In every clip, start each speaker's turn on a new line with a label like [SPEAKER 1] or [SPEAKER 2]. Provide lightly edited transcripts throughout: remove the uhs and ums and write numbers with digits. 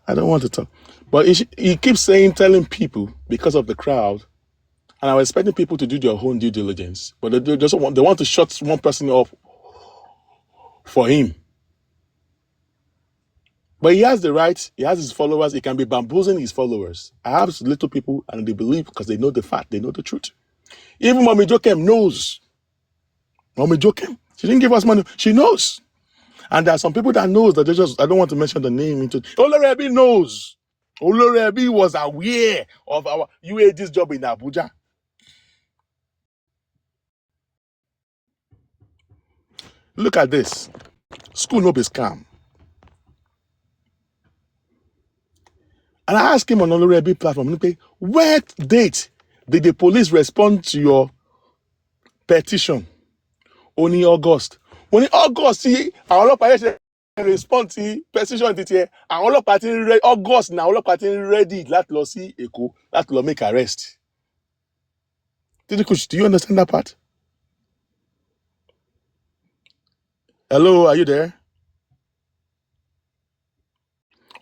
[SPEAKER 1] I don't want to talk. But he keeps telling people because of the crowd, and I was expecting people to do their own due diligence, but they want to shut one person up for him. But he has the right, he has his followers, he can be bamboozling his followers. I have little people and they believe because they know the fact, they know the truth. Even Mommy Jokem knows. Mommy Jokem, she didn't give us money, she knows. And there are some people that knows that I don't want to mention the name into Olorebi knows. Olorebi was aware of our UAG's job in Abuja. Look at this. School no be scam. And I asked him on Olorebi platform, okay, what date did the police respond to your petition? Only August. Only August, see, our ọlọ́pàá respond to petition this year. Our ọlọ́pàá ready August now. Ọlọ́pàá ready láti lọ sí Èkó láti lọ make arrest. Do you understand that part? Hello, are you there?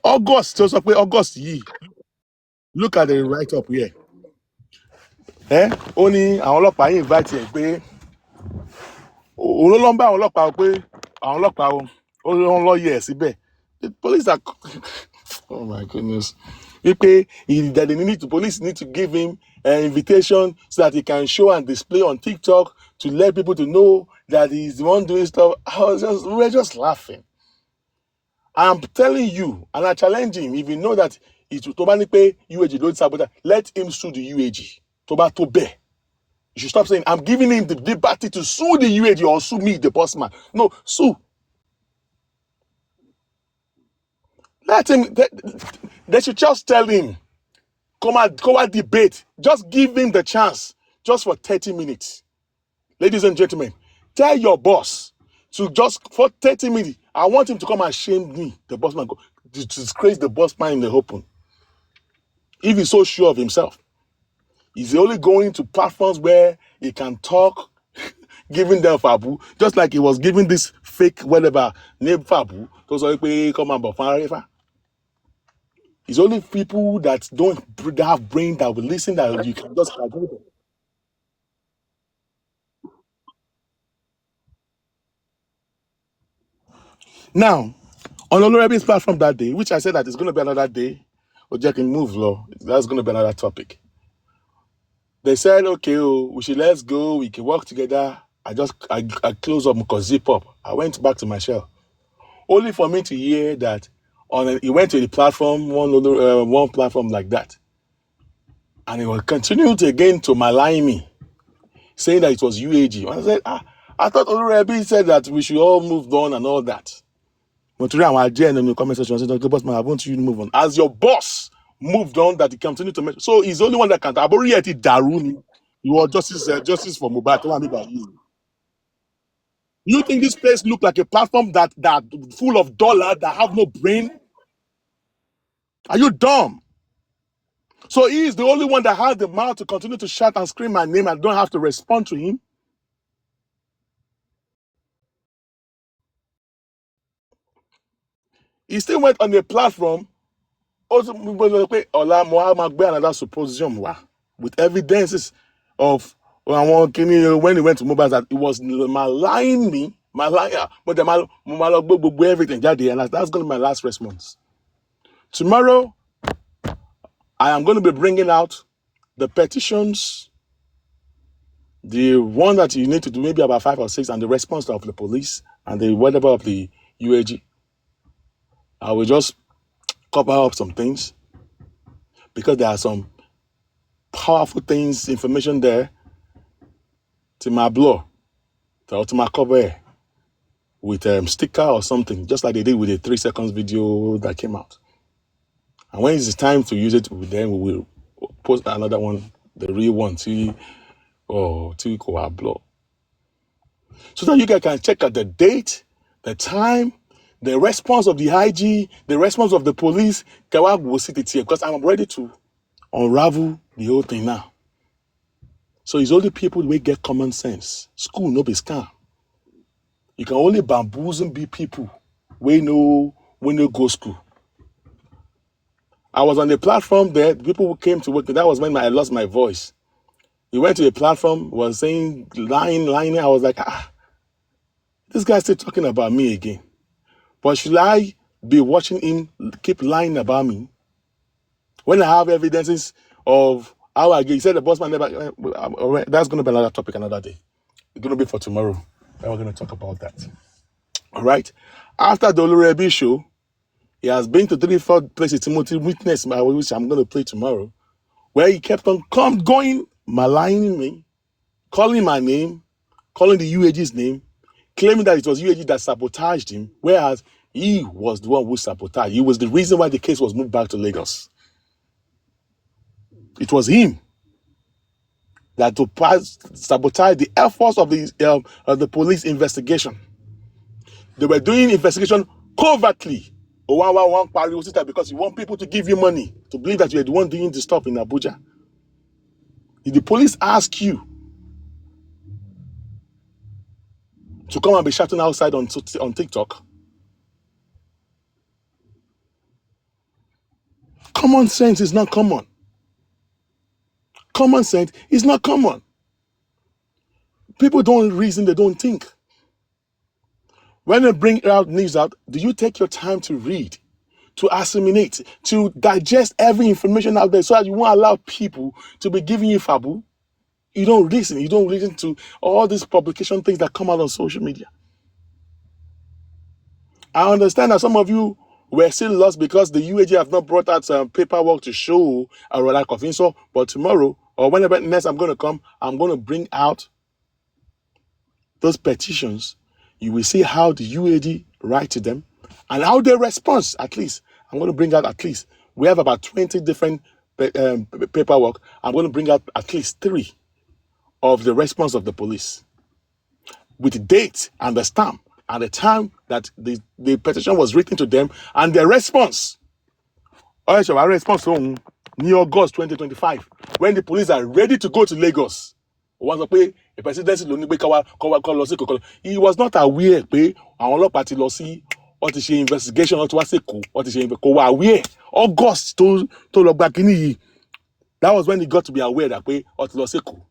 [SPEAKER 1] August, so August yìí. Look at the write up here. Ó ní àwọn ọlọ́pàá yìí invite ẹ̀ pé òun ló ń bá àwọn ọlọ́pàá pé àwọn ọlọ́pàá ó lọ yẹ̀ síbẹ̀. The police are oh my goodness. The police need to give him an invitation so that he can show and display on TikTok to let people to know that he's the one doing stuff. We were just laughing. I'm telling you, and I challenge him, if you know that it's Tobani pay UAG, don't sabotage, let him sue the UAG. Toba Tobe. You should stop saying, I'm giving him the liberty to sue the UAG or sue me, the boss man. No, sue. Let him, they should just tell him, come and debate. Just give him the chance, just for 30 minutes. Ladies and gentlemen, tell your boss to just, for 30 minutes, I want him to come and shame me, the boss man, to disgrace the boss man in the open. If he's so sure of himself. He's only going to platforms where he can talk, giving them Fabu, just like he was giving this fake whatever named Fabu. It's only people that don't have brain that will listen that you can just agree them. Now, on Olorebi's platform that day, which I said that it's going to be another day, Oje can move law. That's going to be another topic. They said, okay, let's go. We can work together. I closed up because zip up. I went back to my shell, only for me to hear that he went to the platform, one platform like that, and he will continue to malign me, saying that it was UAG. And I said, I thought Olorebi said that we should all move on and all that. But today I'm in the comment section. I said, okay, boss man, I want you to move on. As your boss moved on, that he continued to mention. So he's the only one that can. Aborieti Daruni, you are justice for Mohbad. You think this place look like a platform that full of dollars that have no brain? Are you dumb? So he is the only one that has the mouth to continue to shout and scream my name and don't have to respond to him. He still went on the platform. Also, another supposition with evidences of when he went to Mohbad that it was maligning me, but everything. And that's going to be my last response. Tomorrow, I am going to be bringing out the petitions, the one that you need to do, maybe about 5 or 6, and the response of the police and the whatever of the UAG. I will just cover up some things because there are some powerful things, information there to my blog, to my cover with sticker or something, just like they did with the 3 seconds video that came out. And when it's time to use it, then we will post another one, the real one, to our blog. So that you guys can check out the date, the time, the response of the IG, the response of the police. Because I'm ready to unravel the whole thing now. So it's only people who get common sense. School no be scam. You can only bamboozle be people we know when you go school. I was on the platform there. People who came to work. That was when I lost my voice. He went to the platform, was saying, lying. I was like, this guy's still talking about me again. But should I be watching him keep lying about me when I have evidences of how I get? He said the boss man never. That's going to be another topic another day. It's going to be for tomorrow. And we're going to talk about that. All right. After the Olurebi show, he has been to 3-4 places. Timothy witness, which I'm going to play tomorrow, where he kept on going, maligning me, calling my name, calling the UAG's name, claiming that it was UAG that sabotaged him, whereas he was the one who sabotaged. He was the reason why the case was moved back to Lagos. It was him that to sabotage the efforts of the police investigation. They were doing investigation covertly. Because you want people to give you money to believe that you're the one doing the stuff in Abuja. If the police ask you to come and be shouting outside on TikTok, common sense is not common. Common sense is not common. People don't reason, they don't think. When they bring out news out, do you take your time to read, to assimilate, to digest every information out there so that you won't allow people to be giving you fabu? You don't listen. You don't listen to all these publication things that come out on social media. I understand that some of you were still lost because the UAG have not brought out some paperwork to show a lack of info. But tomorrow or whenever next I'm going to come, I'm going to bring out those petitions. You will see how the UAG write to them and how they respond. At least I'm going to bring out at least. We have about 20 different paperwork. I'm going to bring out at least 3 of the response of the police with the date and the stamp and the time that the petition was written to them and their response. Our response in August 2025, when the police are ready to go to Lagos. The presidency, he was not aware pé àwọn ọlọ́pàá ti lọ sí wọ́n ti ṣe investigation wọ́n ti wá sẹ́kọ̀ọ́ wọ́n ti ṣe kò wá aware. August tó lọ gba kíní yìí, that was when he got to be aware that pé wọ́n ti lọ sẹ́kọ̀ọ́.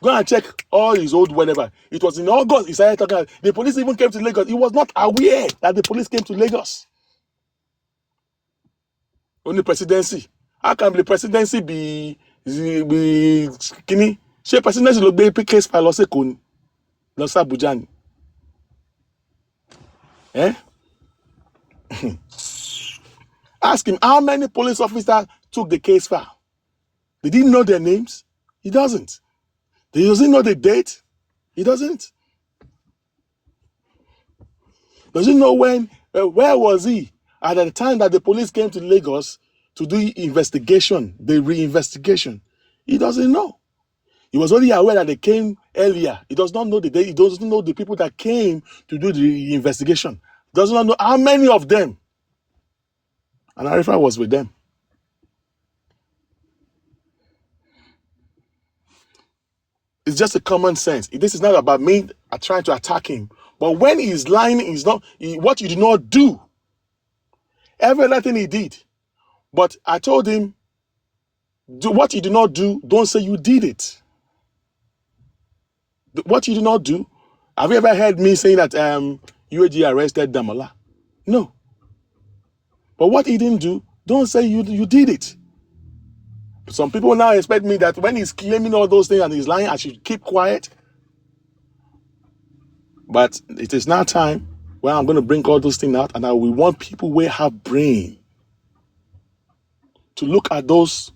[SPEAKER 1] Go and check all his old whatever. It was in August he started talking. The police even came to Lagos. He was not aware that the police came to Lagos. Only presidency. How can the presidency be kini? Ṣé presidency ló gbé case file lọ Èkó ni? Lọ sí Abuja ni? Ask him how many police officers took the case file. Did he know their names? He doesn't. Does he know the date? He doesn't. Does he know when? Where was he at the time that the police came to Lagos to do investigation, the reinvestigation? He doesn't know. He was only aware that they came earlier. He does not know the date. He doesn't know the people that came to do the investigation. He does not know how many of them. And Arifa was with them. It's just a common sense. This is not about me trying to attack him. But when he's lying, he's not what you did not do. Everything he did. But I told him, do what you did not do, don't say you did it. What you did not do. Have you ever heard me saying that UAG arrested Damola? No. But what he didn't do, don't say you did it. Some people now expect me that when he's claiming all those things and he's lying, I should keep quiet. But it is now time where I'm going to bring all those things out, and we want people who have brain to look at those,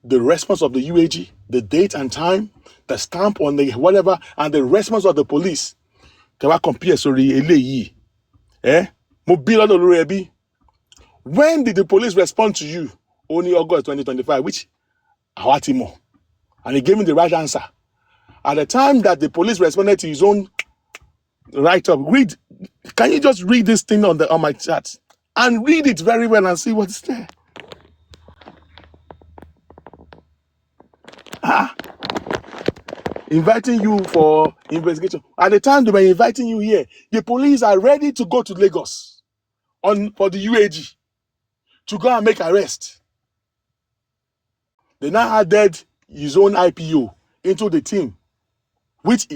[SPEAKER 1] the response of the UAG, the date and time, the stamp on the whatever, and the response of the police. Can I compare? Sorry, when did the police respond to you? Only August 2025, which Awatimo. And he gave me the right answer. At the time that the police responded to his own write-up, can you just read this thing on my chat? And read it very well and see what's there. Inviting you for investigation. At the time they were inviting you here, the police are ready to go to Lagos. for the UAG to go and make arrest. They now added his own IPO into the team, which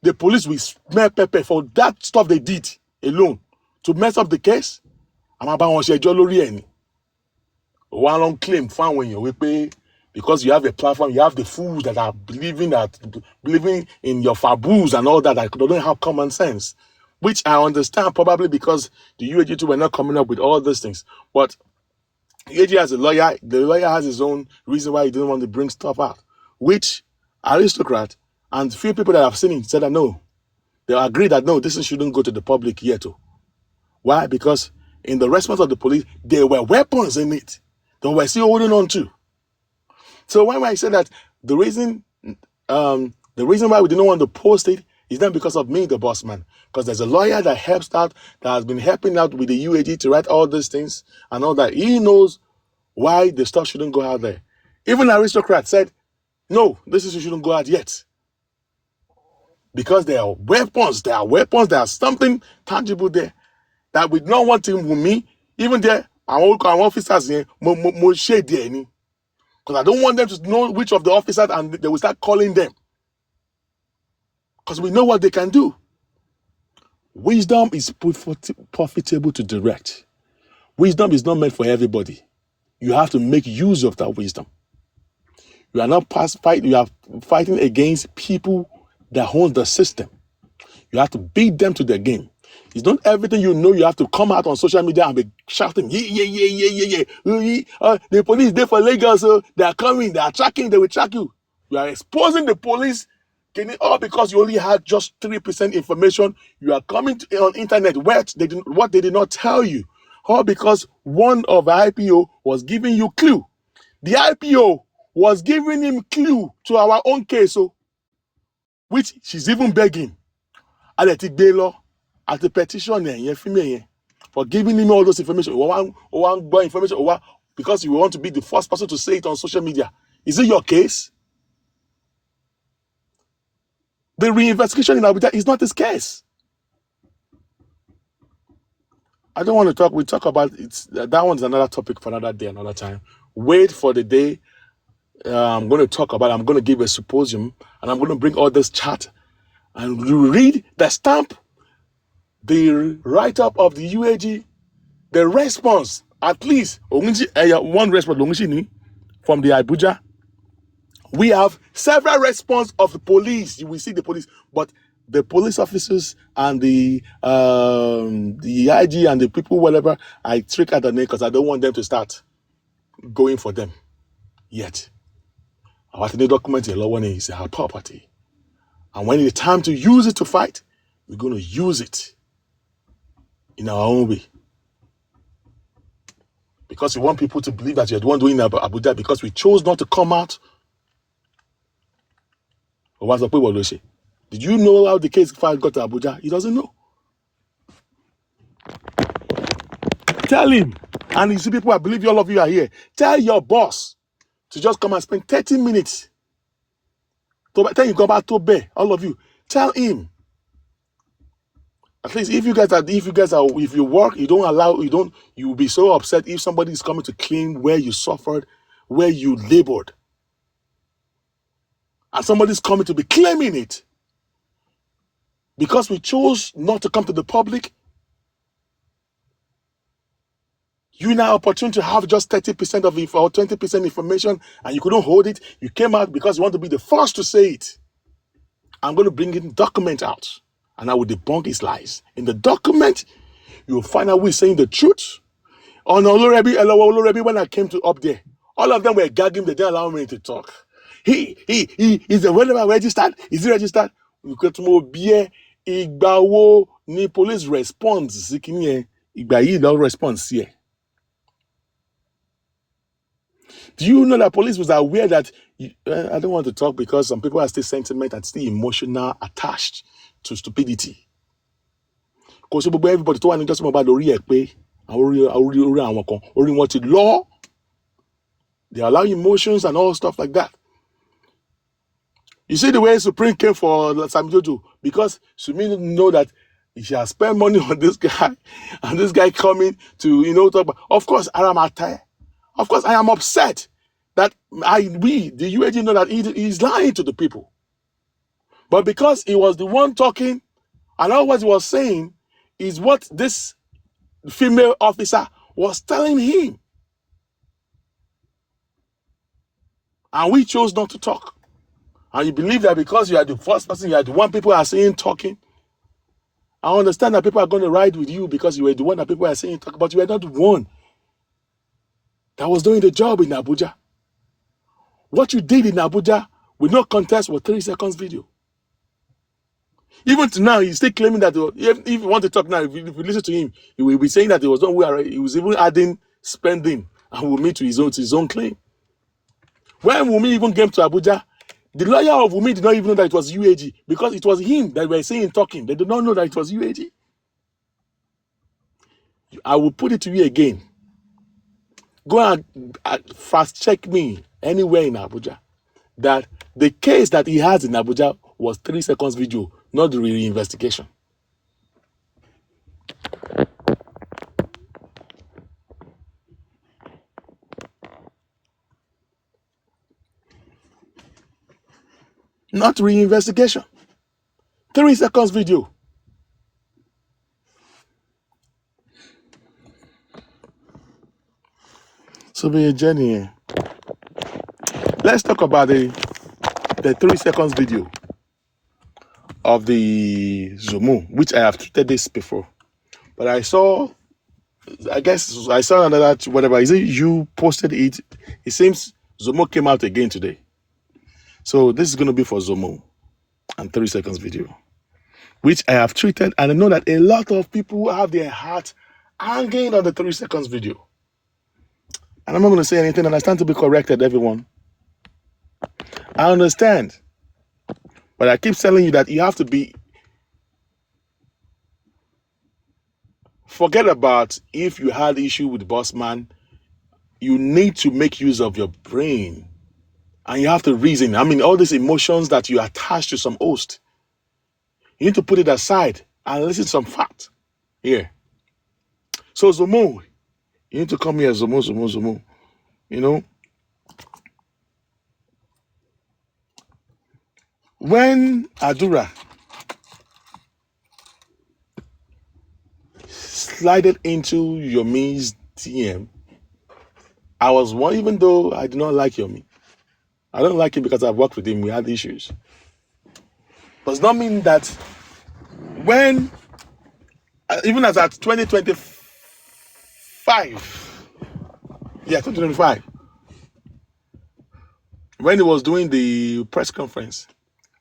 [SPEAKER 1] the police will smell pepper for that stuff they did alone to mess up the case. I'm about wọn ṣẹjọ́ lórí ẹ̀ ni. One long claim found when you pay because you have a platform, you have the fools that are believing in your faboos and all that don't have common sense, which I understand probably because the UAG were not coming up with all these things. But UAG has a lawyer, the lawyer has his own reason why he didn't want to bring stuff out, which aristocrat and few people that have seen it said that no, they agree that no, this shouldn't go to the public yet. Why? Because in the response of the police, there were weapons in it that we're still holding on to. So when I say that the reason why we didn't want to post it is not because of me, the boss man, because there's a lawyer that helps out, that has been helping out with the UAG to write all these things and all that. He knows why the stuff shouldn't go out there. Even aristocrat said, no, this shouldn't go out yet. Because there are weapons, there's something tangible there that we don't want him with me. Even there, our officers here, more shade there. Because I don't want them to know which of the officers and they will start calling them. Because we know what they can do. Wisdom is profitable to direct. Wisdom is not meant for everybody. You have to make use of that wisdom. You are not you are fighting against people that own the system. You have to beat them to their game. It's not everything you know you have to come out on social media and be shouting, yeah. The police, they're for Lagos, so they are coming, they are tracking, they will track you. You are exposing the police, all because you only had just 3% information. You are coming on internet what they did not tell you. All because one of the IPO was giving you clue. The IPO was giving him clue to our own case, which she's even begging. Aletic Baylor at the petition for giving him all those information. One information because you want to be the first person to say it on social media. Is it your case? The reinvestigation in Abuja is not his case. I don't want to talk. We talk about it. That one's another topic for another day, another time. Wait for the day. I'm going to give a symposium and I'm going to bring all this chat and read the stamp, the write-up of the UAG, the response, at least one response from the Abuja. We have several response of the police. You will see the police, but the police officers and the IG and the people, whatever, I trick at the name because I don't want them to start going for them yet. Our document is our property. And when it's time to use it to fight, we're going to use it in our own way. Because we want people to believe that you're the one doing Abuja because we chose not to come out. Did you know how the case file got to Abuja? He doesn't know. Tell him. And you see people, I believe all of you are here. Tell your boss to just come and spend 30 minutes. Tell you go back to bed, all of you. Tell him. At least if you work, you'll be so upset if somebody is coming to claim where you suffered, where you labored. And somebody's coming to be claiming it. Because we chose not to come to the public, you now opportunity to have just 30% of it or 20% information and you couldn't hold it. You came out because you want to be the first to say it. I'm going to bring in document out and I will debunk his lies. In the document, you will find out who is saying the truth. On Olorebi, when I came to up there, all of them were gagging. They didn't allow me to talk. He is the whenever registered. Is he registered? We go to more beer. Igbawo ni police response. Igbayi no response here. Do you know that police was aware that I don't want to talk because some people are still sentimental and still emotional attached to stupidity. Because everybody to just about the law. They allow emotions and all stuff like that. You see the way Supreme came for Sam Jojo because Sumi know that She has spent money on this guy, and this guy coming to, talk about. Of course, I am at. Of course, I am upset that the UAG know that he's lying to the people. But because he was the one talking, and all what he was saying is what this female officer was telling him. And we chose not to talk. And you believe that because you are the first person, you are the one people are saying talking. I understand that people are going to ride with you because you were the one that people are saying talking, but you were not the one that was doing the job in Abuja. What you did in Abuja with no contest was 3 seconds video. Even to now, he's still claiming that if you want to talk now, if you listen to him, he will be saying that he was not where he was even adding spending and Wumi to his own claim. When Wumi even came to Abuja, the lawyer of Wumi did not even know that it was UAG because it was him that were saying talking. They did not know that it was UAG. I will put it to you again. Go and fast check me anywhere in Abuja that the case that he has in Abuja was 3 seconds video, not the reinvestigation. Not reinvestigation. 3 seconds video. So be a journey. Let's talk about the 3 seconds video of the Zomo, which I have treated this before. But I saw another, whatever. Is it you posted it? It seems Zomo came out again today. So this is going to be for Zomo and 3 seconds video, which I have treated. And I know that a lot of people have their heart hanging on the 3 seconds video. And I'm not going to say anything, and I stand to be corrected, everyone. I understand. But I keep telling you that you have to be... Forget about if you had issue with BOSSMAN. You need to make use of your brain. And you have to reason. I mean, all these emotions that you attach to some host, you need to put it aside and listen to some fact here. So Zomo, you need to come here, Zomo. When Adura slided into Yomi's DM, I was one, even though I do not like Yomi. I don't like him because I've worked with him, we had issues. Does not mean that when, even as at 2025, when he was doing the press conference,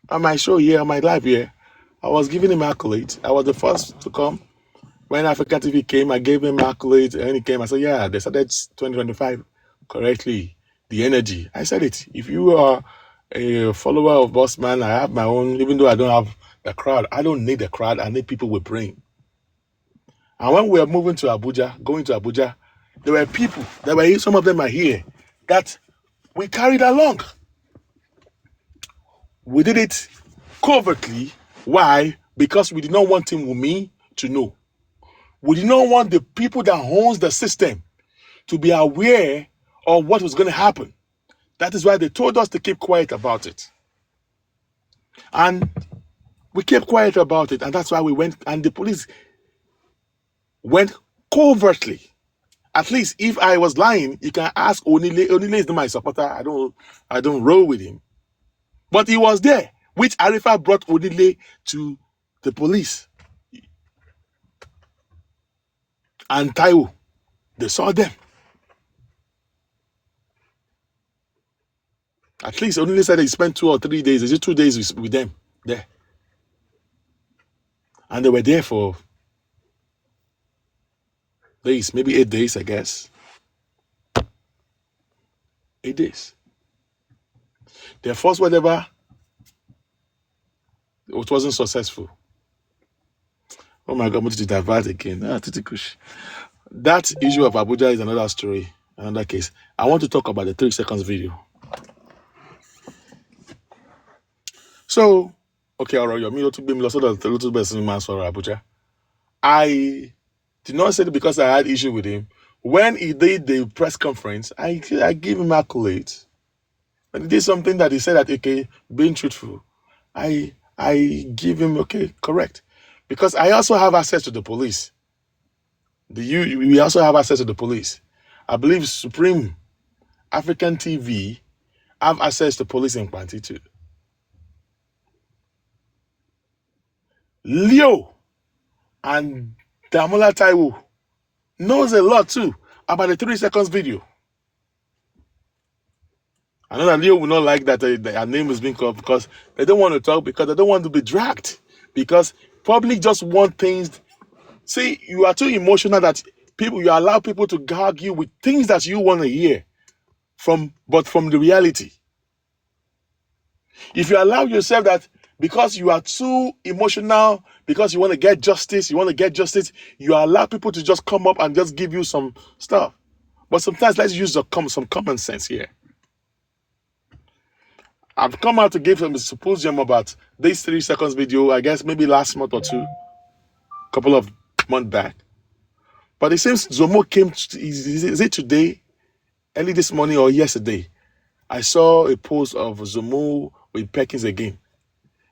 [SPEAKER 1] on my show here, on my live here, I was giving him accolades. I was the first to come. When African TV came, I gave him accolades. And he came, I said, yeah, they started 2025 correctly. The energy. I said it. If you are a follower of BOSSMAN, I have my own, even though I don't have the crowd. I don't need the crowd. I need people with brain. And when we were moving to Abuja, going to Abuja, there were people, some of them are here, that we carried along. We did it covertly. Why? Because we did not want Team Wumi to know. We did not want the people that owns the system to be aware of what was going to happen. That is why they told us to keep quiet about it. And we kept quiet about it. And that's why we went, and the police went covertly. At least if I was lying, you can ask Onile. Onile is not my supporter. I don't roll with him. But he was there, which Arifa brought Onile to the police. And Taiwo, they saw them. At least Onile said he spent 2 or 3 days. Is it 2 days with them there? And they were there for days, maybe 8 days, I guess. 8 days. Their first whatever, it wasn't successful. Oh my God, I'm going to divert again. That issue of Abuja is another story, another case. I want to talk about the 3 seconds video. So, okay, all right, you're me to be lost of the little best in Abuja. I did not say it because I had issue with him. When he did the press conference, I give him accolades. When he did something that he said that, okay, being truthful, I give him, okay, correct. Because I also have access to the police. We also have access to the police. I believe Supreme African TV have access to police in Kwanti too. Leo and Damola Taiwo knows a lot too about the 3 seconds video. I know that Leo will not like that her name is being called because they don't want to talk, because they don't want to be dragged. Because public just want things. See, you are too emotional that you allow people to gag you with things that you want to hear but from the reality. If you allow yourself that because you are too emotional, because you want to get justice, you allow people to just come up and just give you some stuff. But sometimes let's use some common sense here. I've come out to give them a symposium about this 3 seconds video, I guess maybe last month or two, couple of months back. But it seems Zomo came, is it today, early this morning or yesterday? I saw a post of Zomo with Perkins again,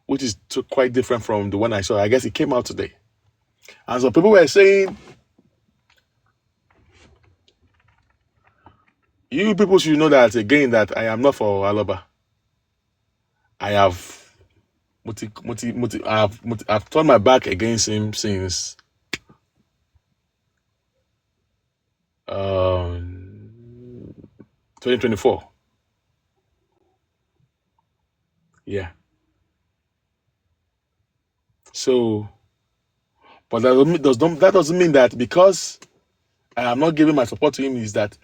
[SPEAKER 1] which is quite different from the one I saw. I guess it came out today. And so people were saying, you people should know that again, that I am not for Aloba. I have I've turned my back against him since 2024. Yeah. So, but that doesn't mean that because I am not giving my support to him is that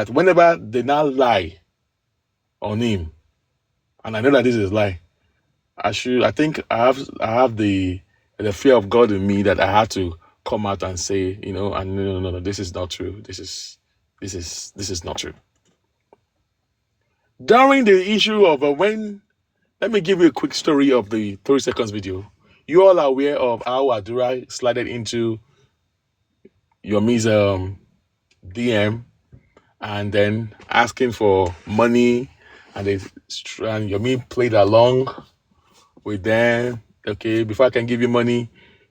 [SPEAKER 1] whenever they now lie on him, and I know that this is a lie, I think I have the fear of God in me that I have to come out and say, and no, this is not true. This is not true. During the issue of let me give you a quick story of the 3 seconds video. You all are aware of how Adura slided into Yomi's DM and then asking for money, and Yomi played along with them. Okay, before I can give you money,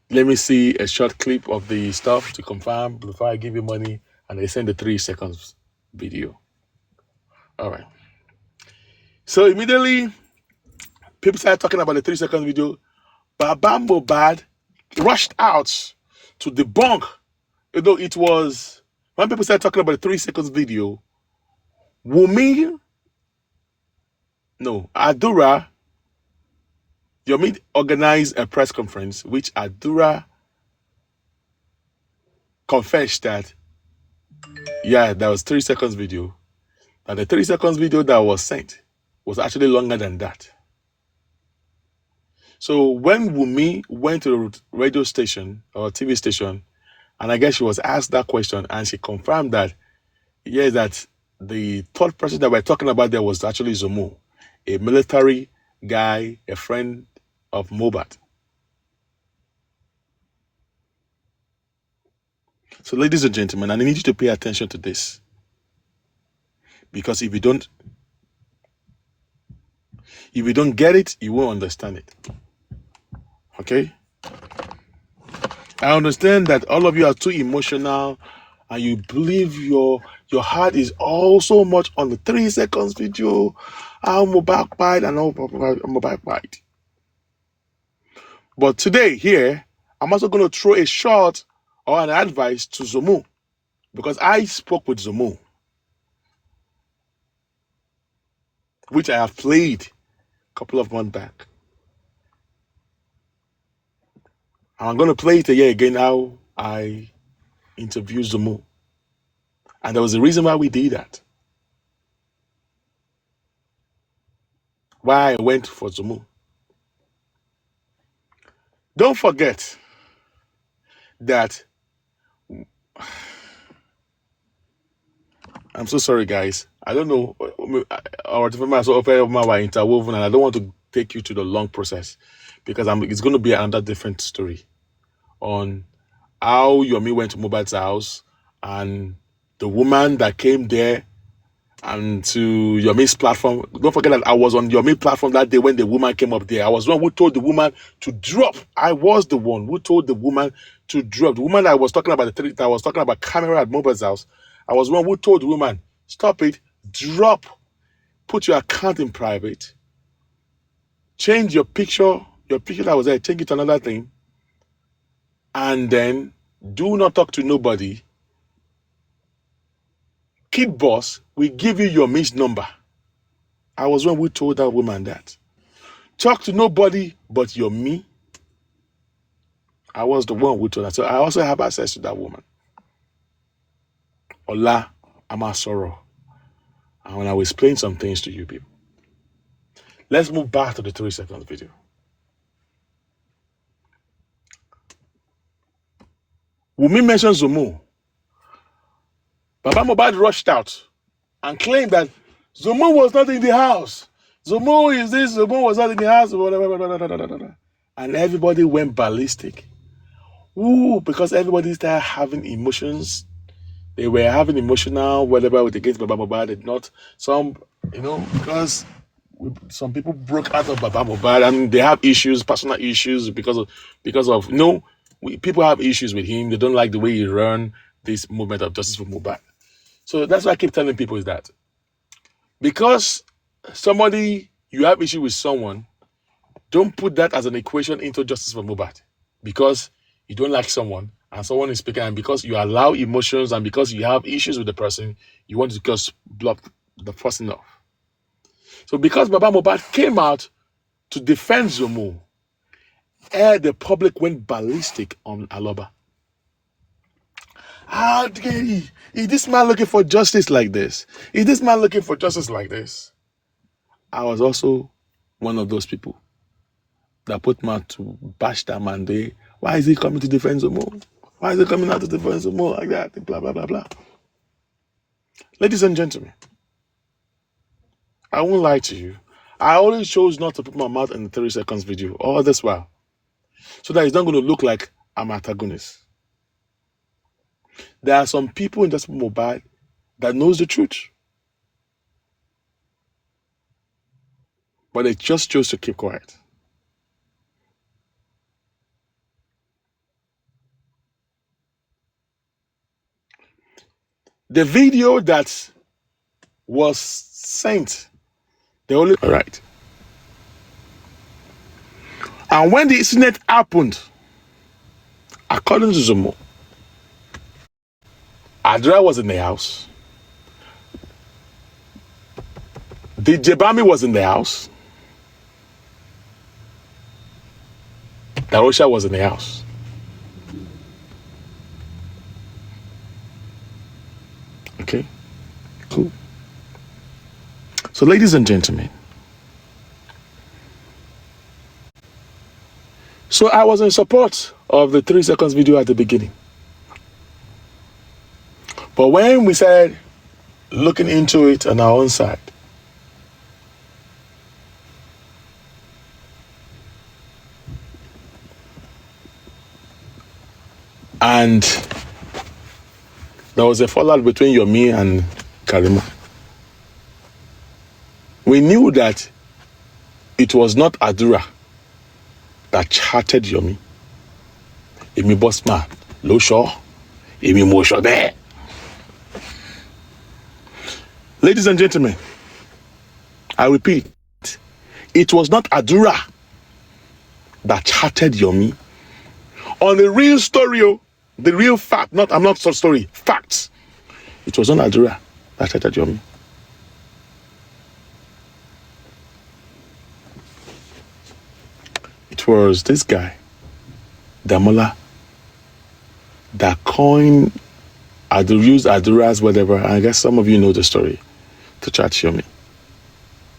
[SPEAKER 1] let me see a short clip of the stuff to confirm before I give you money, and they send the 3 seconds video. All right. So immediately, people started talking about the 3 seconds video. Baba Mohbad rushed out to debunk. It was when people started talking about the 3 seconds video. Adura, Yomi organized a press conference, which Adura confessed that, yeah, that was 3 seconds video. And the 3 seconds video that was sent was actually longer than that. So when Wunmi went to the radio station or TV station, and I guess she was asked that question, and she confirmed that, yes, that the third person that we're talking about there was actually Zomo, a military guy, a friend of Mohbad. So ladies and gentlemen, I need you to pay attention to this. Because if you don't get it, you won't understand it. Okay? I understand that all of you are too emotional and you believe your heart is also much on the 3 seconds video. I'm a backbite and I'm a backbite. But today here, I'm also going to throw a shot or an advice to Zomo, because I spoke with Zomo, which I have played a couple of months back. I'm going to play it again how I interviewed Zomo. And there was a reason why we did that. Why I went for Zomo. Don't forget that I'm so sorry, guys. I don't know, our interwoven, and I don't want to take you to the long process because it's going to be another different story on how Yomi went to Mohbad's house and the woman that came there and to Yomi's platform. Don't forget that I was on Yomi's platform that day when the woman came up there. I was the one who told the woman to drop. I was the one who told the woman to drop. The woman that I was talking about, that I was talking about camera at Mohbad's house, I was the one who told the woman, stop it, drop, put your account in private, change your picture that was there, change it to another thing, and then do not talk to nobody. Kid Boss will give you your Miss number. I was one who told that woman that. Talk to nobody but your me. I was the one who told her. So I also have access to that woman. Ola Amasoro. And when I will explain some things to you people. Let's move back to the 3-second video. Wunmi mentions Zomo. Baba Mohbad rushed out and claimed that Zomo was not in the house. Zomo is this, Zomo was not in the house. And everybody went ballistic. Ooh, because everybody started having emotions. They were having emotional, whatever, with against Baba Mohbad. Did not some, because some people broke out of Baba Mohbad and they have issues, personal issues because of people have issues with him. They don't like the way he run this movement of justice for Mohbad. So that's why I keep telling people is that because you have issue with someone, don't put that as an equation into justice for Mohbad. Because you don't like someone and someone is speaking, and because you allow emotions and because you have issues with the person, you want to just block the person off. So because Baba Mohbad came out to defend Zomo, the public went ballistic on Aloba. How dare he? Is this man looking for justice like this? Is this man looking for justice like this? I was also one of those people that put man to bash that man there. Why is he coming to defend Zomo? Why is he coming out to defend Zomo like that? Blah, blah, blah, blah. Ladies and gentlemen, I won't lie to you. I always chose not to put my mouth in the 30 seconds video all this while, so that it's not going to look like I'm antagonist. There are some people in Justice for Mohbad that knows the truth, but they just chose to keep quiet. The video that was sent, all right. And when the incident happened, according to Zomo, Adra was in the house. DJ Bami was in the house. Darosha was in the house. Okay, cool. So, ladies and gentlemen, so I was in support of the 3 seconds video at the beginning. But when we started looking into it on our own side, and there was a fallout between Yomi and Karima, we knew that it was not Adura that chatted Yomi. Emi BOSSMAN, lo sure, Emi mo sure there. Ladies and gentlemen, I repeat, it was not Adura that chatted Yomi. On the real story, the real fact, I'm not story, facts. It was not Adura that chatted Yomi. It was this guy, Damola, that coined used Adura's whatever. I guess some of you know the story, to chat Yomi,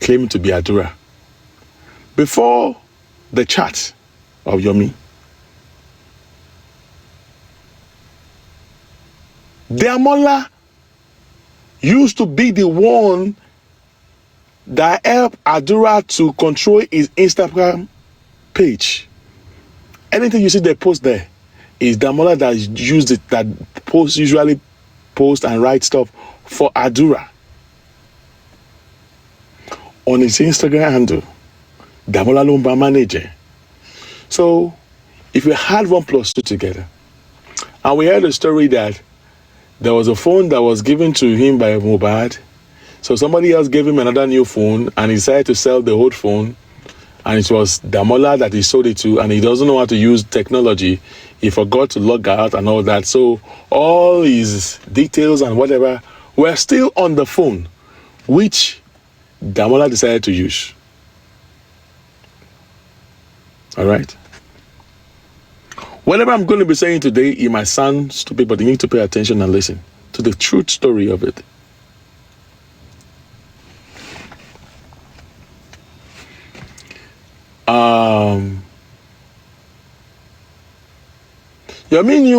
[SPEAKER 1] claiming to be Adura. Before the chat of Yomi, Damola used to be the one that helped Adura to control his Instagram page. Anything you see they post there, It's Damola that used it, that usually post and write stuff for Adura. On his Instagram handle, Damola Lumba Manager. So, if we had 1 plus 2 together, and we heard a story that there was a phone that was given to him by Mohbad, so somebody else gave him another new phone, and he decided to sell the old phone, and it was Damola that he sold it to, and he doesn't know how to use technology. He forgot to log out and all that. So all his details and whatever were still on the phone, which Damola decided to use. All right. Whatever I'm going to be saying today, it might sound stupid, but you need to pay attention and listen to the truth story of it. YOMI knew